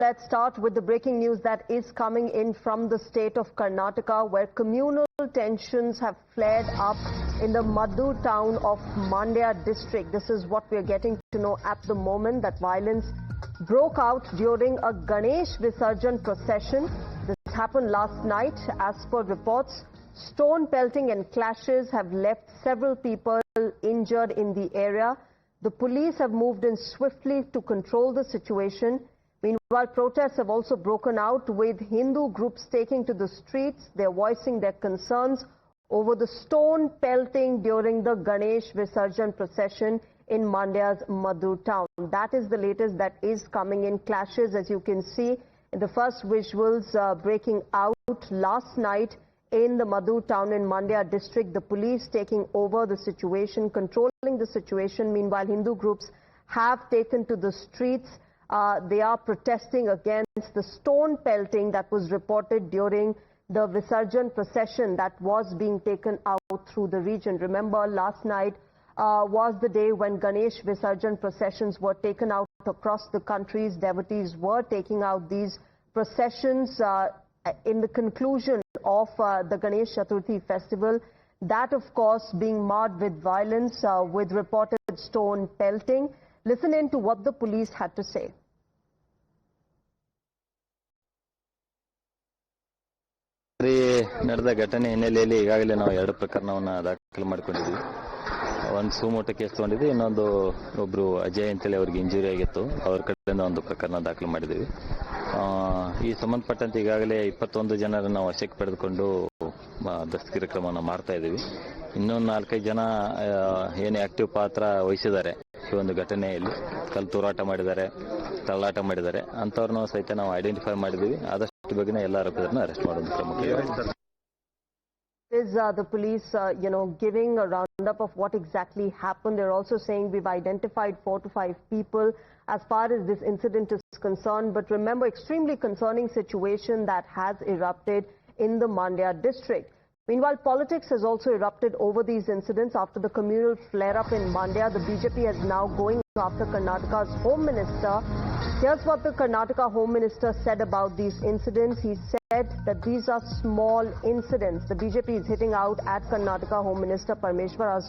Let's start with the breaking news that is coming in from the state of Karnataka, where communal tensions have flared up in the Madhu town of Mandya district. This is what we are getting to know at the moment, that violence broke out during a Ganesh Visarjan procession. This happened last night. As per reports, stone pelting and clashes have left several people injured in the area. The police have moved in swiftly to control the situation. Meanwhile, protests have also broken out, with Hindu groups taking to the streets. They're voicing their concerns over the stone pelting during the Ganesh Visarjan procession in Mandya's Madhu town. That is the latest that is coming in. Clashes, as you can see in the first visuals, breaking out last night in the Madhu town in Mandya district. The police taking over the situation, controlling the situation. Meanwhile, Hindu groups have taken to the streets. They are protesting against the stone pelting that was reported during the Visarjan procession that was being taken out through the region. Remember, last night was the day when Ganesh Visarjan processions were taken out across the countries. Devotees were taking out these processions in the conclusion of the Ganesh Chaturthi festival. That, of course, being marred with violence, with reported stone pelting. Listen in to what the police had to say. ನಡೆದ ಘಟನೆ ಹಿನ್ನೆಲೆಯಲ್ಲಿ ಈಗಾಗಲೇ ನಾವು ಎರಡು ಪ್ರಕರಣವನ್ನು ದಾಖಲು ಮಾಡಿಕೊಂಡಿದ್ದೀವಿ. ಒಂದು suo motu case ತಗೊಂಡಿದ್ವಿ, ಇನ್ನೊಂದು ಒಬ್ರು ಅಜಯ್ ಅಂತೇಳಿ ಅವ್ರಿಗೆ ಇಂಜುರಿ ಆಗಿತ್ತು, ಅವ್ರ ಕಡೆಯಿಂದ ಒಂದು ಪ್ರಕರಣ ದಾಖಲು ಮಾಡಿದ್ದೀವಿ. ಈ ಸಂಬಂಧಪಟ್ಟಂತೆ ಈಗಾಗಲೇ 21 ಜನರನ್ನು ನಾವು ವಶಕ್ಕೆ ಪಡೆದುಕೊಂಡು ದಸ್ತಗಿರಿ ಕ್ರಮವನ್ನು ಮಾಡ್ತಾ ಇದ್ದೀವಿ. ಇನ್ನೊಂದು 4-5 ಜನ ಏನು ಆಕ್ಟಿವ್ ಪಾತ್ರ ವಹಿಸಿದ್ದಾರೆ ಈ ಒಂದು ಘಟನೆಯಲ್ಲಿ, ಕಲ್ಲು ತೂರಾಟ ಮಾಡಿದ್ದಾರೆ, ತಳ್ಳಾಟ ಮಾಡಿದ್ದಾರೆ, ಅಂಥವ್ರನ್ನೂ ಸಹಿತ ನಾವು ಐಡೆಂಟಿಫೈ ಮಾಡಿದ್ದೀವಿ. ಆದಷ್ಟು ಬೇಗನೆ ಎಲ್ಲ ಆರೋಪಿತರನ್ನ ಅರೆಸ್ಟ್ ಮಾಡೋದು ಪ್ರಮುಖ. Is the police, giving a roundup of what exactly happened. They're also saying we've identified 4 to 5 people as far as this incident is concerned. But remember, extremely concerning situation that has erupted in the Mandya district. Meanwhile, politics has also erupted over these incidents after the communal flare-up in Mandya. The BJP is now going after Karnataka's Home Minister. Here's what the Karnataka Home Minister said about these incidents. He said that these are small incidents. The BJP is hitting out at Karnataka Home Minister Parmeshwara's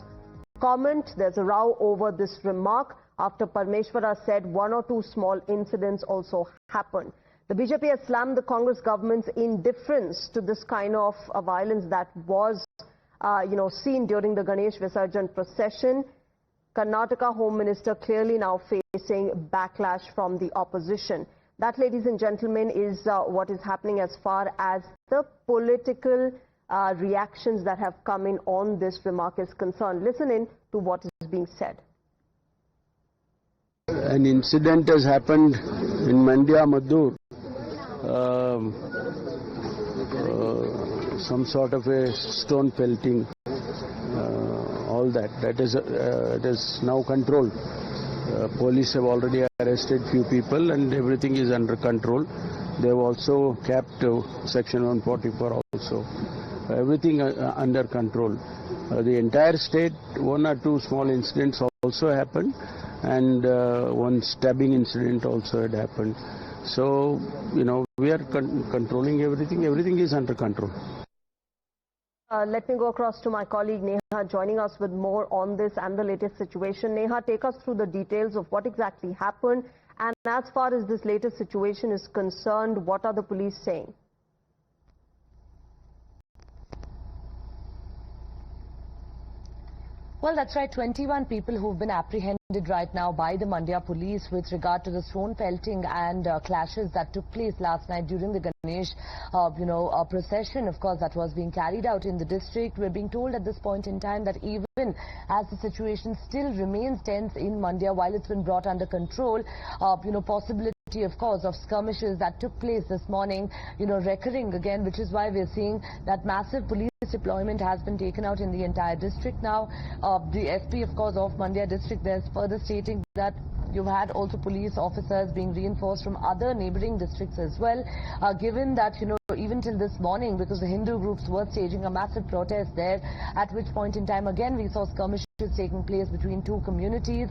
comment. There's a row over this remark after Parmeshwara said 1 or 2 small incidents also happened. The BJP has slammed the Congress government's indifference to this kind of violence that was, seen during the Ganesh Visarjan procession. Karnataka Home Minister clearly now facing backlash from the opposition. That, ladies and gentlemen, is what is happening as far as the political reactions that have come in on this remark is concerned. Listen in to what is being said. An incident has happened in Mandya Madhu. Some sort of a stone pelting, all that is now controlled. Police have already arrested few people and everything is under control. They have also capped section 144 also. Everything under control. The entire state, 1 or 2 small incidents also happened, and one stabbing incident also had happened. So, we are controlling everything. Everything is under control. Let me go across to my colleague Neha, joining us with more on this and the latest situation. Neha, take us through the details of what exactly happened. And as far as this latest situation is concerned, what are the police saying? Well, that's right. 21 people who've been apprehended right now by the Mandya police with regard to the stone pelting and clashes that took place last night during the Ganesh, procession, of course, that was being carried out in the district. We're being told at this point in time that even as the situation still remains tense in Mandya, while it's been brought under control, possibility, of course, of skirmishes that took place this morning, recurring again, which is why we're seeing that massive police deployment has been taken out in the entire district now. The SP, of course, of Mandya district, there's further stating that you've had also police officers being reinforced from other neighboring districts as well, given that, even till this morning, because the Hindu groups were staging a massive protest there, at which point in time again we saw skirmishes taking place between two communities,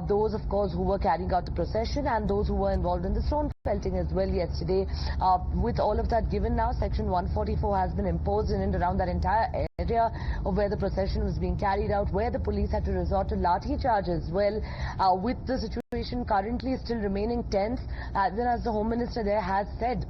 those of course who were carrying out the procession and those who were involved in the stone pelting as well yesterday. With all of that given now, section 144 has been imposed in and around that entire area of where the procession was being carried out, where the police had to resort to lathi charges. Well, with the situation currently still remaining tense, even as the Home Minister there has said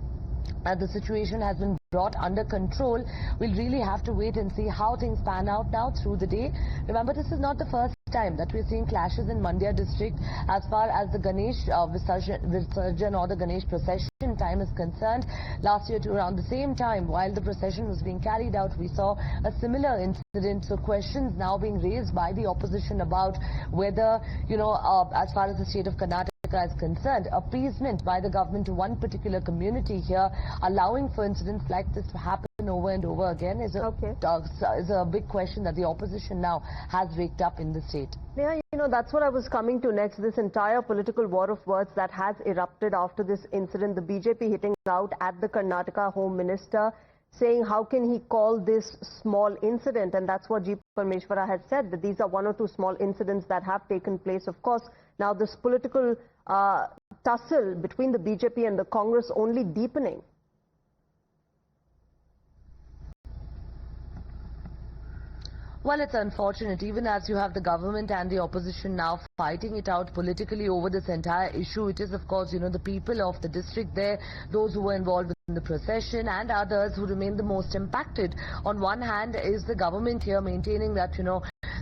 the situation has been brought under control, we'll really have to wait and see how things pan out now through the day. Remember, this is not the first time that we're seeing clashes in Mandya district as far as the Ganesh Visarjan or the Ganesh Procession time is concerned. Last year too, around the same time, while the procession was being carried out, we saw a similar incident. So questions now being raised by the opposition about whether, as far as the state of Karnataka is concerned, appeasement by the government to one particular community here, allowing for incidents like this to happen over and over again, is a big question that the opposition now has raked up in the state. Yeah, that's what I was coming to next. This entire political war of words that has erupted after this incident, the BJP hitting out at the Karnataka Home Minister, saying how can he call this small incident, and that's what G. Parmeshwara has said, that these are one or two small incidents that have taken place. Of course, now this political tussle between the BJP and the Congress only deepening. Well, it's unfortunate, even as you have the government and the opposition now fighting it out politically over this entire issue. It is, of course, the people of the district there, those who were involved in the procession and others who remain the most impacted. On one hand is the government here maintaining that,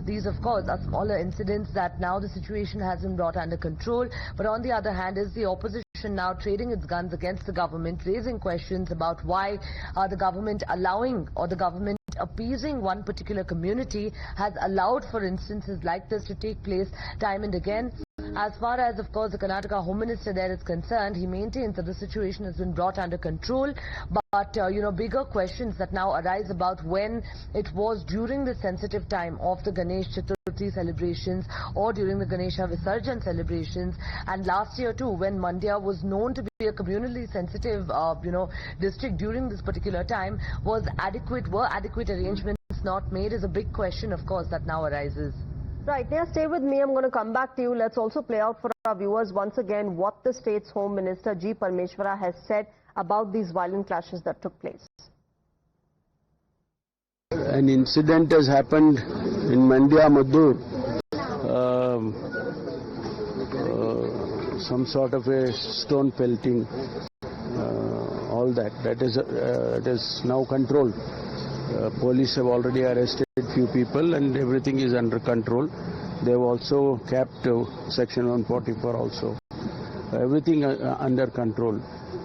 these, of course, are smaller incidents, that now the situation has been brought under control. But on the other hand is the opposition now trading its guns against the government, raising questions about why the government allowing or the government appeasing one particular community has allowed for instances like this to take place time and again. As far as, of course, the Karnataka Home Minister there is concerned, he maintains that the situation has been brought under control. But, bigger questions that now arise about when it was during the sensitive time of the Ganesh Chaturthi celebrations or during the Ganesha Visarjan celebrations. And last year too, when Mandya was known to be a communally sensitive, district during this particular time, were adequate arrangements not made is a big question, of course, that now arises. Right, now stay with me. I'm going to come back to you. Let's also play out for our viewers once again what the state's Home Minister G. Parmeshwara has said about these violent clashes that took place. An incident has happened in Mandya, Madhu. Some sort of a stone pelting, all that. That is now controlled. Police have already arrested few people and everything is under control. They have also capped section 144 also. Everything under control.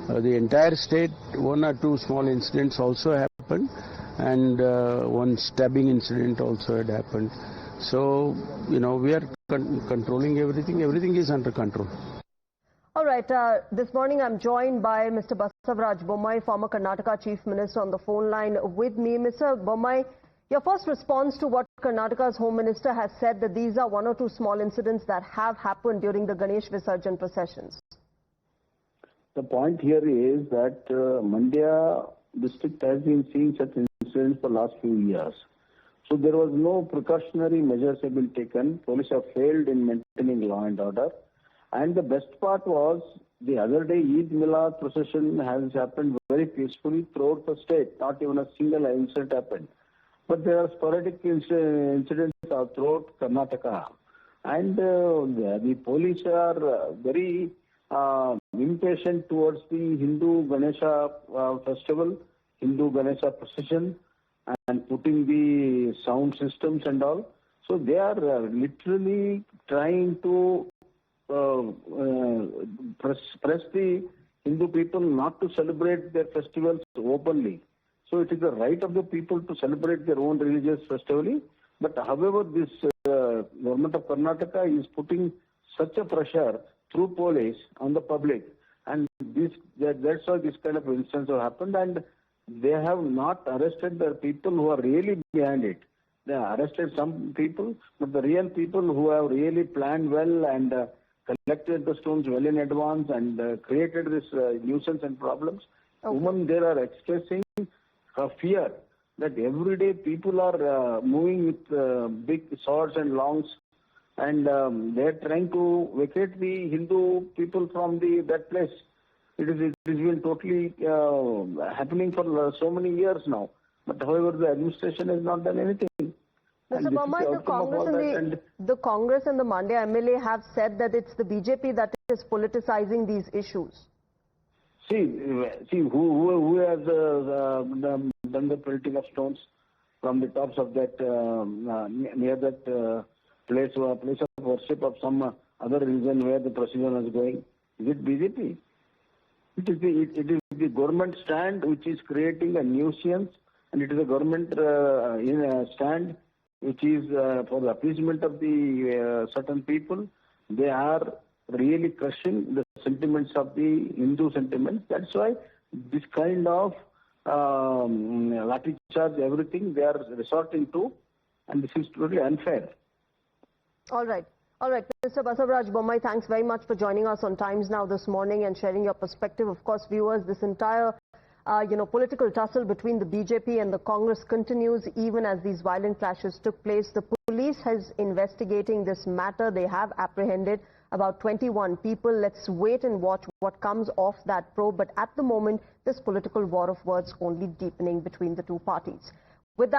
The entire state, one or two small incidents also happened, and one stabbing incident also had happened. So, we are controlling everything. Everything is under control. All right, this morning I'm joined by Mr. Basavaraj Bommai, former Karnataka Chief Minister, on the phone line with me. Mr. Bommai, your first response to what Karnataka's Home Minister has said, that these are one or two small incidents that have happened during the Ganesh Visarjan processions. The point here is that Mandya district has been seeing such incidents for the last few years. So there was no precautionary measures have been taken. Police have failed in maintaining law and order. And the best part was, the other day Eid Milad procession has happened very peacefully throughout the state. Not even a single incident happened. But there are sporadic incidents throughout Karnataka. And the police are very impatient towards the Hindu Ganesha festival, Hindu Ganesha procession, and putting the sound systems and all. So they are literally trying to press the Hindu people not to celebrate their festivals openly. So it is the right of the people to celebrate their own religious festival. But however, this government of Karnataka is putting such a pressure through police on the public, and that's why this kind of incidents have happened, and they have not arrested the people who are really behind it. They have arrested some people, but the real people who have really planned well and collected the stones well in advance and created this nuisance and problems Women there are expressing a fear that every day people are moving with big swords and longs, and they are trying to vacate the Hindu people from that place. It has been totally happening for so many years now. But however, the administration has not done anything. Mr. Bommai, the Congress and the Mandya MLA have said that it's the BJP that is politicizing these issues. See who has done the pelting of stones from the tops of that near that place of worship of some other religion where the procession was going? Is it BJP? It is the government stand which is creating a nuisance, and it is a government stand which is for the appeasement of the certain people. They are really crushing the sentiments of the Hindu sentiments. That's why this kind of lathi charge, everything they are resorting to, and this is totally unfair. All right. Mr. Basavaraj Bommai, thanks very much for joining us on Times Now this morning and sharing your perspective. Of course, viewers, this entire political tussle between the BJP and the Congress continues even as these violent clashes took place. The police is investigating this matter. They have apprehended about 21 people. Let's wait and watch what comes off that probe. But at the moment, this political war of words only deepening between the two parties. With that,